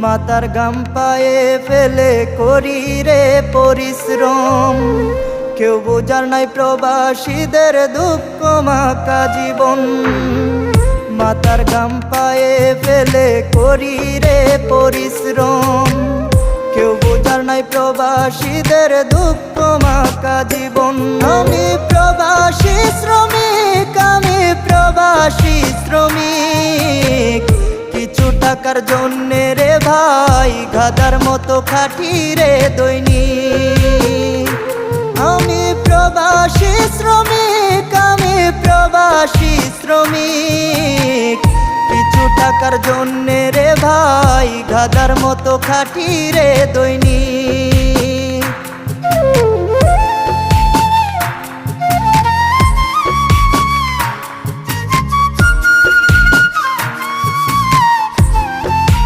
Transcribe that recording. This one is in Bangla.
মাতার গাম পায়ে ফেলে করি রে পরিশ্রম। কেউ বোঝার নাই প্রবাসীদের দুঃখ মাখা জীবন। মাতার গাম পায়ে ফেলে করি রে পরিশ্রম। কেউ বোঝার নাই প্রবাসীদের দুঃখ মাখা জীবন। আমি প্রবাসী শ্রমিক, আমি প্রবাসী শ্রমিক। কিছু টাকার জন্যে রে ভাই গাধার মতো খাটি রে দৈনিক। আমি প্রবাসী শ্রমিক, আমি প্রবাসী শ্রমিক। কিছু টাকার জন্যে রে ভাই গাধার মতো খাটি রে দৈনিক।